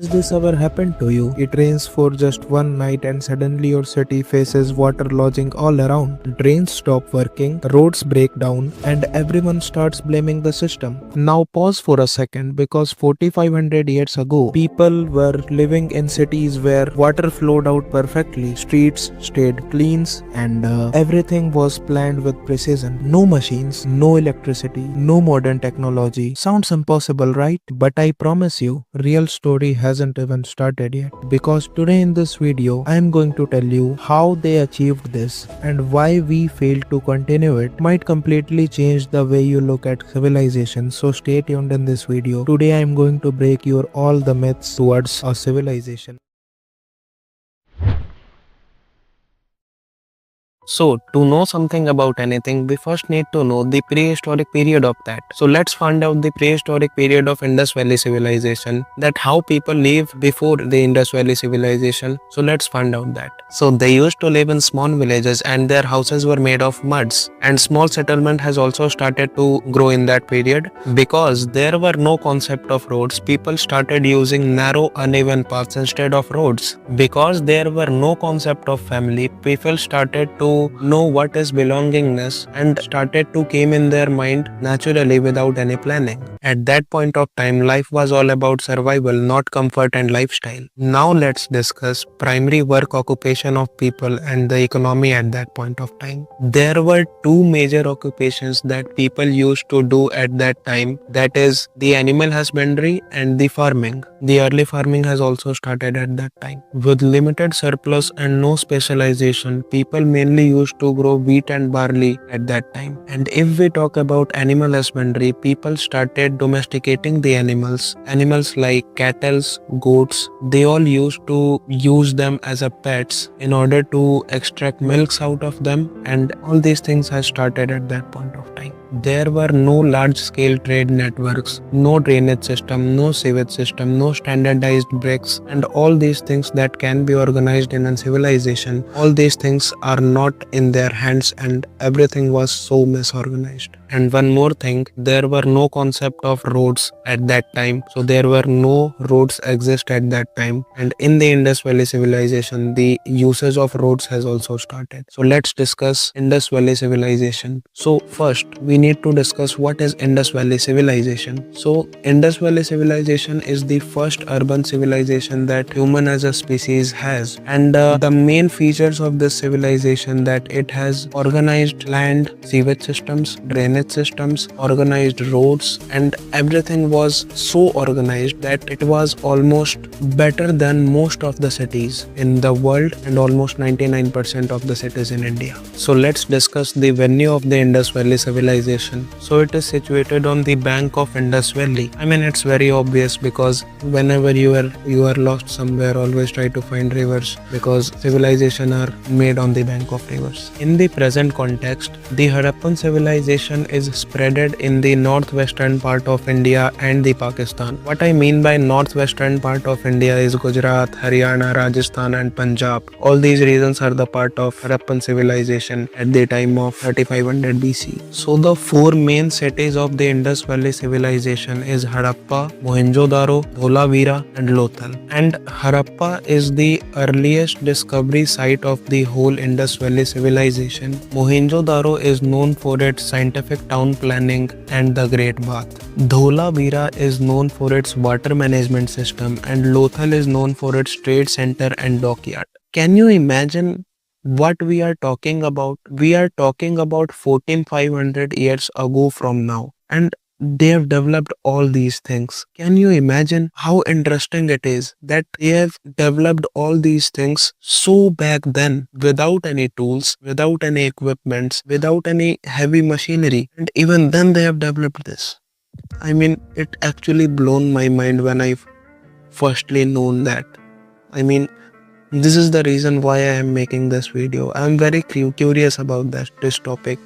Has this ever happened to you? It rains for just one night and suddenly your city faces water lodging all around. Drains stop working, roads break down, and everyone starts blaming the system. Now pause for a second because 4500 years ago, people were living in cities where water flowed out perfectly, streets stayed clean, and everything was planned with precision. No machines, no electricity, no modern technology. Sounds impossible, right? But I promise you, real story hasn't even started yet. Because today in this video, I am going to tell you how they achieved this and why we failed to continue it. Might completely change the way you look at civilization. So stay tuned in this video. Today I am going to break your all the myths towards a civilization. So, to know something about anything, we first need to know the prehistoric period of that. So, let's find out the prehistoric period of Indus Valley civilization, that how people lived before the Indus Valley civilization. So, let's find out that. So, they used to live in small villages and their houses were made of muds, and small settlement has also started to grow in that period. Because there were no concept of roads, people started using narrow uneven paths instead of roads. Because there were no concept of family, people started to know what is belongingness and started to came in their mind naturally without any planning. At that point of time, life was all about survival, not comfort and lifestyle. Now let's discuss primary work occupation of people and the economy at that point of time. There were two major occupations that people used to do at that time, that is the animal husbandry and the farming. The early farming has also started at that time. With limited surplus and no specialization, people mainly used to grow wheat and barley at that time. And if we talk about animal husbandry, people started domesticating the animals. Animals like cattle, goats, they all used to use them as a pets in order to extract milks out of them, and all these things has started at that point of time. There were no large scale trade networks, no drainage system, no sewage system, no standardized bricks, and all these things that can be organized in a civilization. All these things are not in their hands and everything was so misorganized. And one more thing, there were no concept of roads at that time. So there were no roads exist at that time. And in the Indus Valley civilization, the usage of roads has also started. So let's discuss Indus Valley civilization. So first, we need to discuss what is Indus Valley civilization. So Indus Valley civilization is the first urban civilization that human as a species has. And the main features of this civilization that it has organized land, sewage systems, drainage systems, organized roads, and everything was so organized that it was almost better than most of the cities in the world and almost 99% of the cities in India. So let's discuss the venue of the Indus Valley civilization. So it is situated on the bank of Indus Valley. I mean, it's very obvious because whenever you are lost somewhere, always try to find rivers because civilization are made on the bank of rivers. In the present context, the Harappan civilization is spreaded in the northwestern part of India and the Pakistan. What I mean by northwestern part of India is Gujarat, Haryana, Rajasthan and Punjab. All these regions are the part of Harappan civilization at the time of 3500 BC. So the four main cities of the Indus Valley civilization is Harappa, Mohenjo-daro, Dholavira and Lothal. And Harappa is the earliest discovery site of the whole Indus Valley civilization. Mohenjo-daro is known for its scientific town planning and the Great Bath. Dholavira is known for its water management system and Lothal is known for its trade center and dockyard. Can you imagine what we are talking about? We are talking about 14,500 years ago from now, and they have developed all these things. Can you imagine how interesting it is that they have developed all these things so back then without any tools, without any equipments, without any heavy machinery, and even then they have developed this. I mean, it actually blown my mind when I firstly known that. I mean, this is the reason why I am making this video. I am very curious about this topic.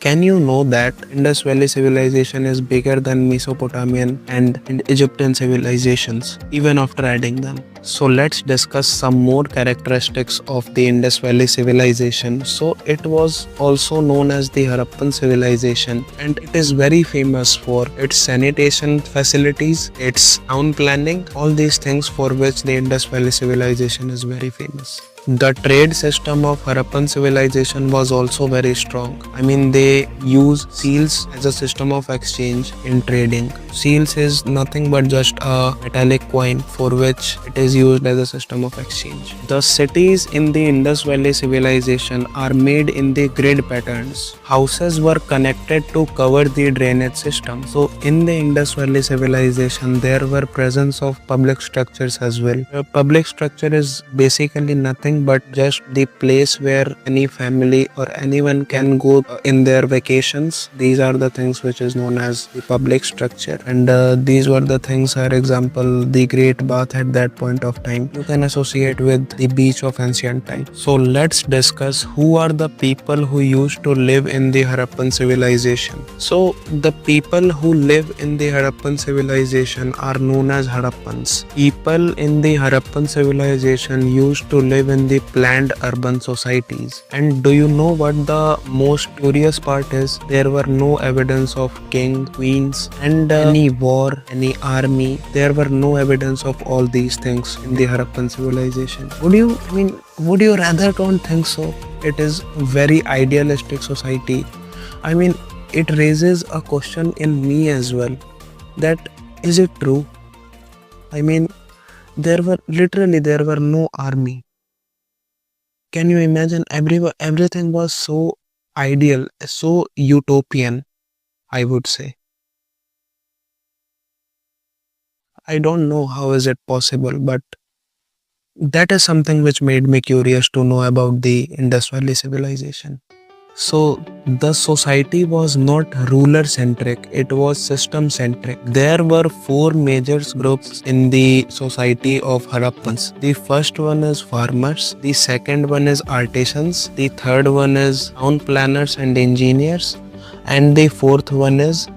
Can you know that Indus Valley civilization is bigger than Mesopotamian and Egyptian civilizations, even after adding them? So let's discuss some more characteristics of the Indus Valley civilization. So it was also known as the Harappan civilization, and it is very famous for its sanitation facilities, its town planning, all these things for which the Indus Valley civilization is very famous. The trade system of Harappan civilization was also very strong. I mean, they use seals as a system of exchange in trading. Seals is nothing but just a metallic coin for which it is used as a system of exchange. The cities in the Indus Valley civilization are made in the grid patterns. Houses were connected to cover the drainage system. So in the Indus Valley civilization, there were presence of public structures as well. A public structure is basically nothing but just the place where any family or anyone can go in their vacations. These are the things which is known as the public structure, and these were the things, for example, the Great Bath at that point of time you can associate with the beach of ancient times. So let's discuss who are the people who used to live in the Harappan civilization. So the people who live in the Harappan civilization are known as Harappans. People in the Harappan civilization used to live in the planned urban societies. And do you know what the most curious part is? There were no evidence of king, queens, and any war, any army. There were no evidence of all these things in the Harappan civilization. Would you rather don't think so? It is very idealistic society. I mean, it raises a question in me as well, that is it true? I mean, there were no army. Can you imagine? Everything was so ideal, so utopian, I would say. I don't know how is it possible, but that is something which made me curious to know about the Indus Valley civilization. So the society was not ruler centric, it was system centric. There were four major groups in the society of Harappans. The first one is farmers, the second one is artisans, the third one is town planners and engineers, and the fourth one is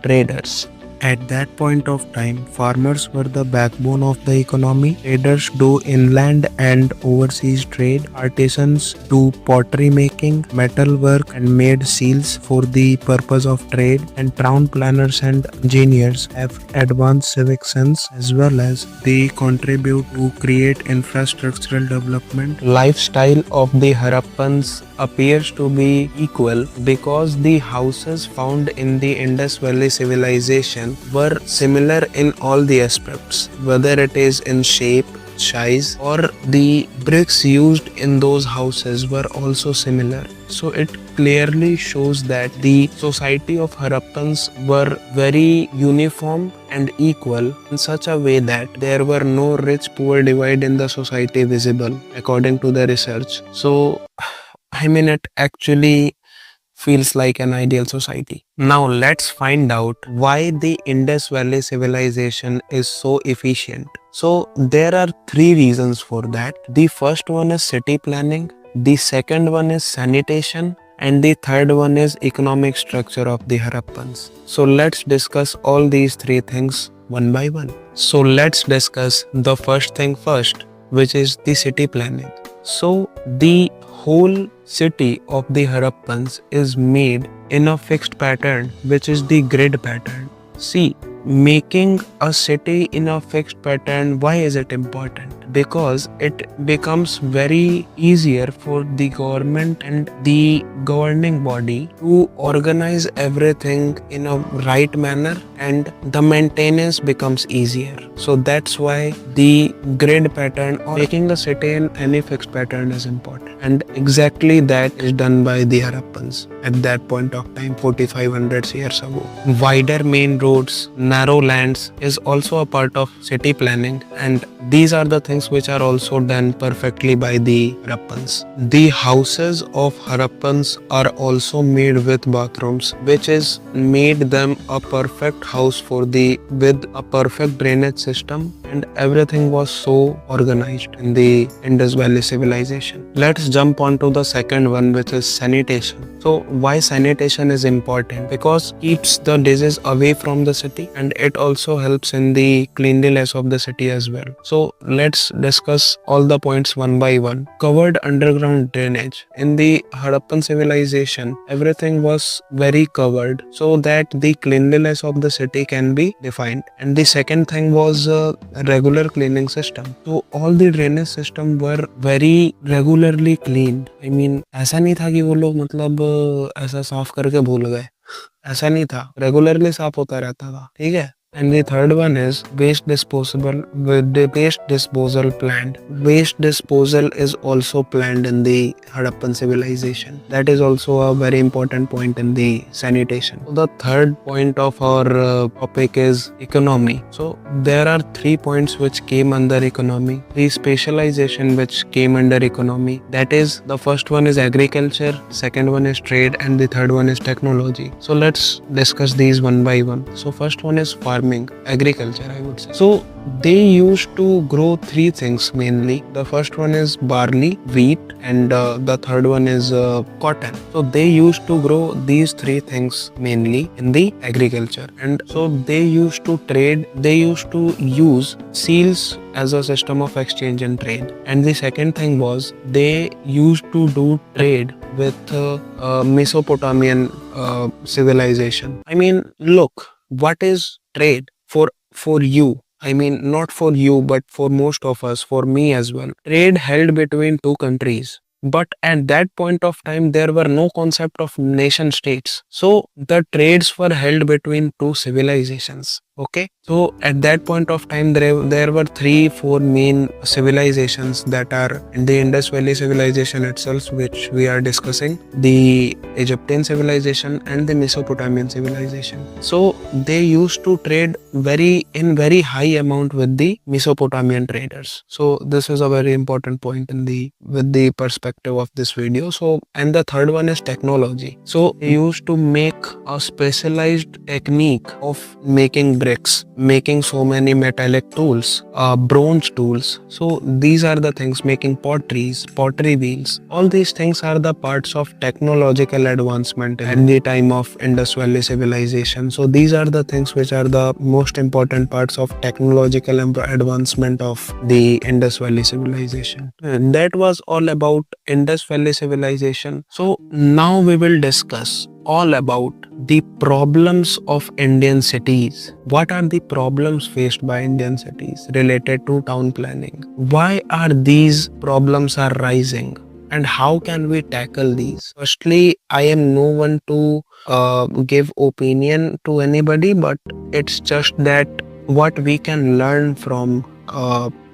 traders. At that point of time, farmers were the backbone of the economy. Traders do inland and overseas trade. Artisans do pottery making, metal work, and made seals for the purpose of trade. And town planners and engineers have advanced civic sense, as well as they contribute to create infrastructural development. Lifestyle of the Harappans appears to be equal because the houses found in the Indus Valley civilization were similar in all the aspects, whether it is in shape, size, or the bricks used in those houses were also similar. So it clearly shows that the society of Harappans were very uniform and equal in such a way that there were no rich-poor divide in the society visible, according to the research. So it actually feels like an ideal society. Now let's find out why the Indus Valley civilization is so efficient. So there are three reasons for that. The first one is city planning, the second one is sanitation, and the third one is economic structure of the Harappans. So let's discuss all these three things one by one. So let's discuss the first thing first, which is the city planning. So the whole city of the Harappans is made in a fixed pattern, which is the grid pattern. See, making a city in a fixed pattern, why is it important? Because it becomes very easier for the government and the governing body to organize everything in a right manner, and the maintenance becomes easier. So that's why the grid pattern or making a city in any fixed pattern is important. And exactly that is done by the Harappans at that point of time, 4500 years ago. Wider main roads, narrow lands is also a part of city planning, and these are the things which are also done perfectly by the Harappans. The houses of Harappans are also made with bathrooms, which is made them a perfect house with a perfect drainage system and everything was so organized in the Indus Valley civilization. Let's jump on to the second one, which is sanitation. So why sanitation is important? Because keeps the disease away from the city, and it also helps in the cleanliness of the city as well. So let's discuss all the points one by one. Covered underground drainage. In the Harappan civilization, everything was very covered so that the cleanliness of the city can be defined. And the second thing was a regular cleaning system. So all the drainage system were very regularly cleaned. I mean, ऐसा नहीं था कि वो लोग मतलब ऐसा साफ करके भूल गए, ऐसा नहीं था, रेगुलरली साफ होता रहता था, ठीक है. And the third one is waste disposal. With the waste disposal planned. Waste disposal is also planned in the Harappan civilization. That is also a very important point in the sanitation. So the third point of our topic is economy. So there are 3 points which came under economy. The specialization which came under economy. That is, the first one is agriculture, second one is trade, and the third one is technology. So let's discuss these one by one. So first one is farming, agriculture, I would say. So they used to grow 3 things mainly. The first one is barley, wheat, and the third one is cotton. So they used to grow these 3 things mainly in the agriculture. And so they used to trade, they used to use seals as a system of exchange and trade. And the second thing was they used to do trade with Mesopotamian civilization. I mean, look, what is trade for you? I mean, not for you, but for most of us, for me as well. Trade held between 2 countries. But at that point of time, there were no concept of nation states. So the trades were held between 2 civilizations. Okay, so at that point of time, there were 3-4 main civilizations that are in the Indus Valley civilization itself, which we are discussing: the Egyptian civilization and the Mesopotamian civilization. So they used to trade in very high amount with the Mesopotamian traders. So this is a very important point with the perspective of this video. So, and the third one is technology. So they used to make a specialized technique of making bricks, making so many metallic tools, bronze tools. So these are the things, making pottery wheels. All these things are the parts of technological advancement at the time of Indus Valley civilization. So these are the things which are the most important parts of technological advancement of the Indus Valley civilization. And that was all about Indus Valley civilization. So now we will discuss all about the problems of Indian cities. What are the problems faced by Indian cities related to town planning? Why are these problems are rising? And how can we tackle these? Firstly, I am no one to give opinion to anybody, but it's just that what we can learn from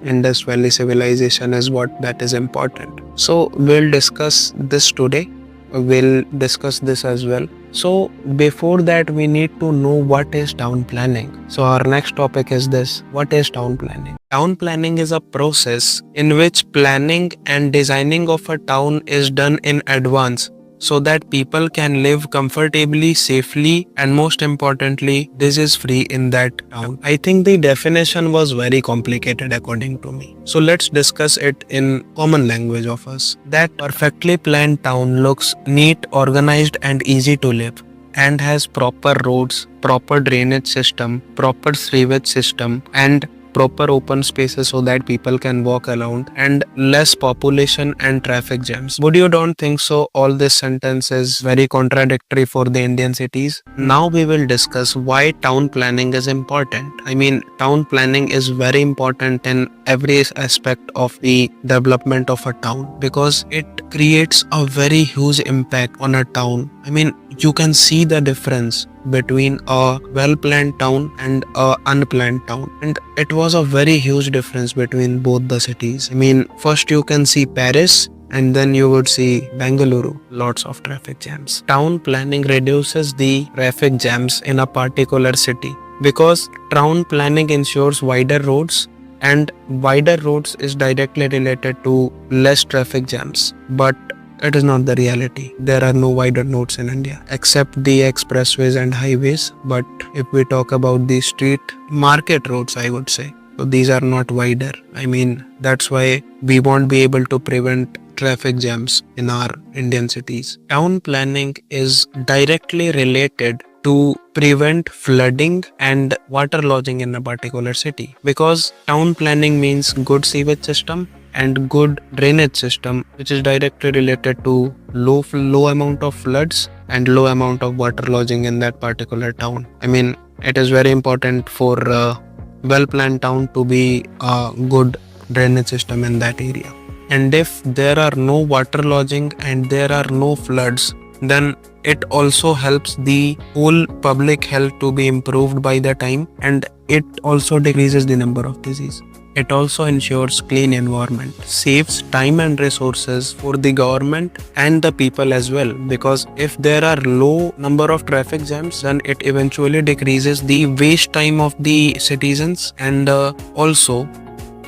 Indus Valley civilization is what that is important. So we'll discuss this today. We'll discuss this as well. So before that, we need to know what is town planning. So our next topic is this: what is town planning? Town planning is a process in which planning and designing of a town is done in advance, so that people can live comfortably, safely, and most importantly, disease-free in that town. I think the definition was very complicated according to me. So let's discuss it in common language of us. That perfectly planned town looks neat, organized, and easy to live, and has proper roads, proper drainage system, proper sewage system, and proper open spaces so that people can walk around, and less population and traffic jams. Would you don't think so? All this sentence is very contradictory for the Indian cities. Now we will discuss why town planning is important. I mean, town planning is very important in every aspect of the development of a town, because it creates a very huge impact on a town. I mean, you can see the difference between a well-planned town and a unplanned town, and it was a very huge difference between both the cities. I mean, first you can see Paris, and then you would see Bengaluru, lots of traffic jams. Town planning reduces the traffic jams in a particular city, because town planning ensures wider roads, and wider roads is directly related to less traffic jams. But it is not the reality. There are no wider roads in India except the expressways and highways. But if we talk about the street market roads, I would say, So these are not wider. I mean, that's why we won't be able to prevent traffic jams in our Indian cities. Town planning is directly related to prevent flooding and water lodging in a particular city, because town planning means good sewage system and good drainage system, which is directly related to low amount of floods and low amount of water lodging in that particular town. I mean, it is very important for well planned town to be a good drainage system in that area. And if there are no water lodging and there are no floods, then it also helps the whole public health to be improved by the time, and it also decreases the number of disease. It also ensures clean environment, saves time and resources for the government and the people as well, because if there are low number of traffic jams, then it eventually decreases the waste time of the citizens, and also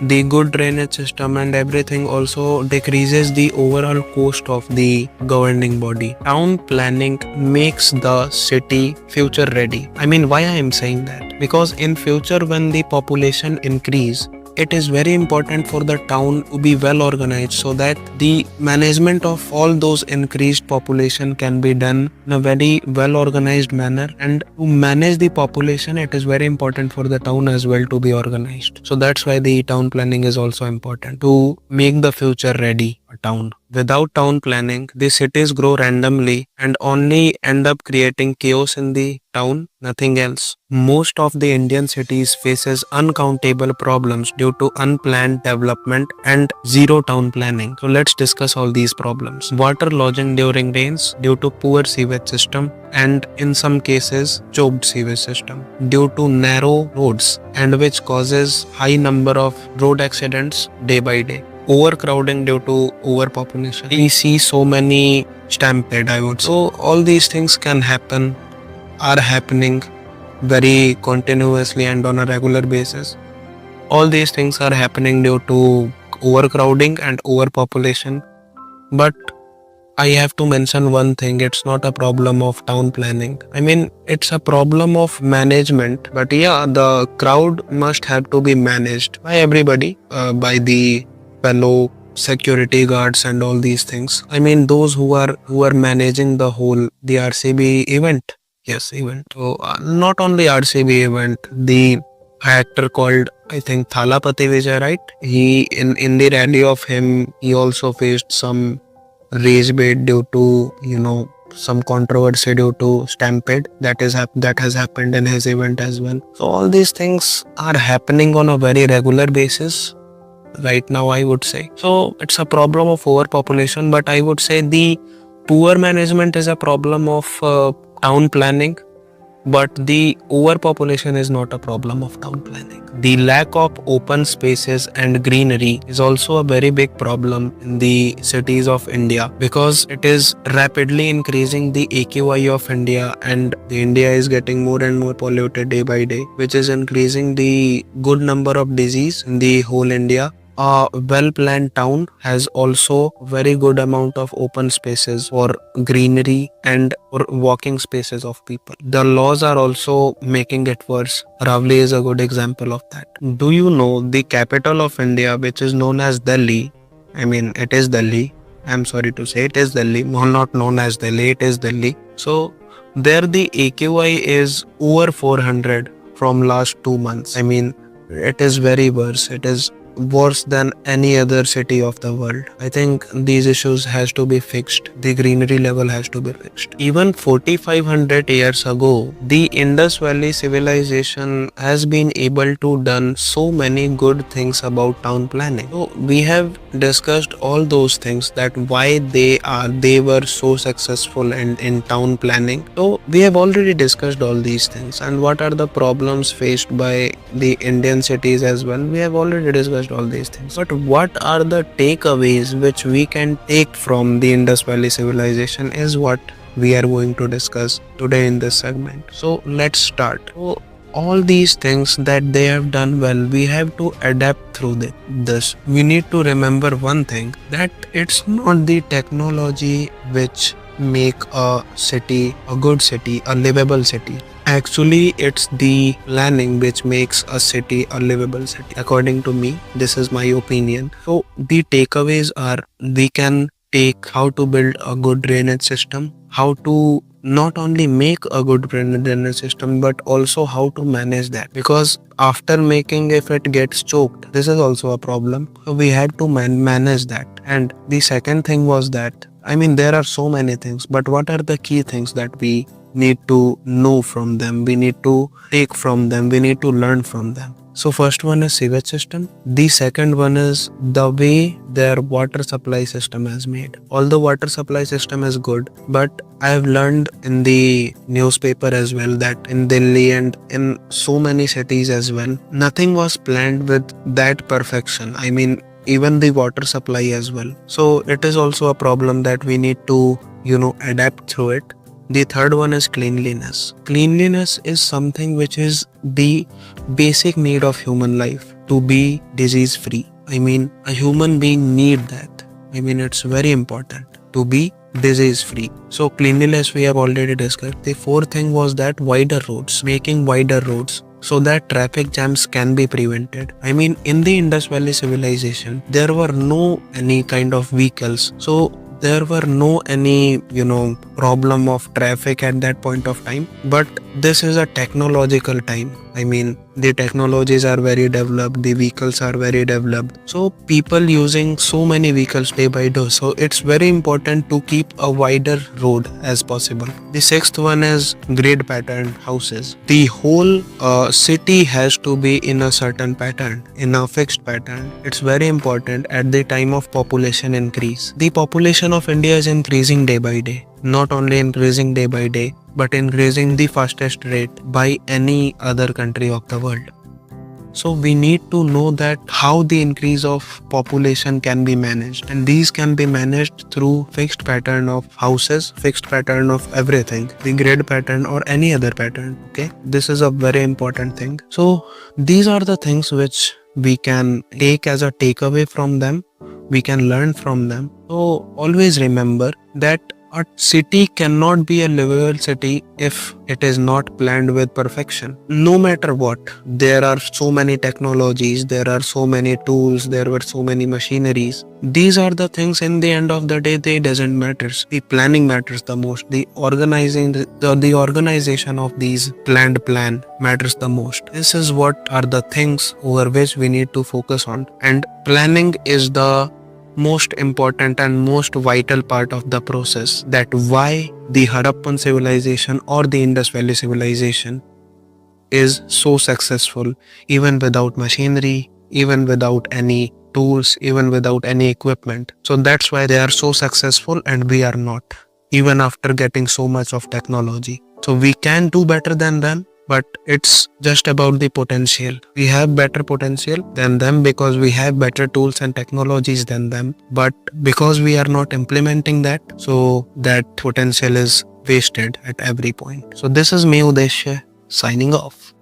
the good drainage system and everything also decreases the overall cost of the governing body. Town planning makes the city future ready. I mean, why I am saying that? Because in future when the population increase, it is very important for the town to be well organized, so that the management of all those increased population can be done in a very well organized manner. And to manage the population, it is very important for the town as well to be organized. So that's why the town planning is also important to make the future ready a town. Without town planning, the cities grow randomly and only end up creating chaos in the town, nothing else. Most of the Indian cities faces uncountable problems due to unplanned development and zero town planning. So let's discuss all these problems. Water lodging during rains due to poor sewage system, and in some cases choked sewage system due to narrow roads, and which causes high number of road accidents day by day. Overcrowding due to overpopulation. We see so many stampede, I would say. So all these things can happen, are happening very continuously and on a regular basis. All these things are happening due to overcrowding and overpopulation. But I have to mention one thing, it's not a problem of town planning. I mean, it's a problem of management. But yeah, the crowd must have to be managed by everybody, by the fellow security guards and all these things. I mean, those who are managing the RCB event. Yes, event. So not only RCB event, the actor called, I think, Thalapati Vijay, right? He in the rally of him, he also faced some rage bait due to some controversy due to stampede that has happened in his event as well. So all these things are happening on a very regular basis right now, I would say. So it's a problem of overpopulation, but I would say the poor management is a problem of town planning, but the overpopulation is not a problem of town planning. The lack of open spaces and greenery is also a very big problem in the cities of India, because it is rapidly increasing the AQI of India, and the India is getting more and more polluted day by day, which is increasing the good number of disease in the whole India. A well-planned town has also very good amount of open spaces for greenery and for walking spaces of people. The laws are also making it worse. Ravli is a good example of that. Do you know the capital of India, which is known as Delhi? I mean, it is Delhi. I'm sorry to say it is Delhi. Not known as Delhi, it is Delhi. So there the AQI is over 400 from last 2 months. I mean, it is very worse. It is worse than any other city of the world. I think these issues has to be fixed. The greenery level has to be fixed. Even 4500 years ago, the Indus Valley civilization has been able to done so many good things about town planning. So we have discussed all those things, that why they were so successful in town planning. So we have already discussed all these things, and what are the problems faced by the Indian cities as well. We have already discussed all these things. But what are the takeaways which we can take from the Indus Valley civilization is what we are going to discuss today in this segment. So let's start. So all these things that they have done well, we have to adapt through this. We need to remember one thing, that it's not the technology which make a city a good city, a livable city. Actually, it's the planning which makes a city a livable city. According to me, this is my opinion. So, the takeaways are we can take how to build a good drainage system, how to not only make a good drainage system, but also how to manage that. Because after making, if it gets choked, this is also a problem. So, we had to manage that. And the second thing was that, I mean, there are so many things, but what are the key things that we need to know from them, we need to take from them, we need to learn from them? So first one is sewage system. The second one is the way their water supply system is made. Although water supply system is good, but I have learned in the newspaper as well that in Delhi and in so many cities as well, nothing was planned with that perfection. I mean, even the water supply as well. So it is also a problem that we need to, adapt through it. The third one is cleanliness. Cleanliness is something which is the basic need of human life to be disease free. I mean, a human being need that. I mean, it's very important to be disease free. So cleanliness we have already discussed. The fourth thing was that wider roads, making wider roads so that traffic jams can be prevented. I mean, in the Indus Valley civilization, there were no any kind of vehicles. So there were no any problem of traffic at that point of time. But this is a technological time. I mean, the technologies are very developed, the vehicles are very developed, so people using so many vehicles day by day, so it's very important to keep a wider road as possible. The sixth one is grid pattern houses. The whole city has to be in a certain pattern, in a fixed pattern. It's very important at the time of population increase. The population of India is increasing day by day, not only increasing day by day, but increasing the fastest rate by any other country of the world. So we need to know that how the increase of population can be managed, and these can be managed through fixed pattern of houses, fixed pattern of everything, the grid pattern or any other pattern. Okay, this is a very important thing. So these are the things which we can take as a takeaway from them, we can learn from them. So always remember that a city cannot be a livable city if it is not planned with perfection. No matter what, there are so many technologies, there are so many tools, there were so many machineries. These are the things, in the end of the day, they doesn't matter. The planning matters the most. The organization of these planned plan matters the most. This is what are the things over which we need to focus on. And planning is the most important and most vital part of the process, that why the Harappan civilization or the Indus Valley civilization is so successful, even without machinery, even without any tools, even without any equipment. So that's why they are so successful and we are not, even after getting so much of technology. So we can do better than them, but it's just about the potential. We have better potential than them because we have better tools and technologies than them, but because we are not implementing that, so that potential is wasted at every point. So this is me, Uddeshay, signing off.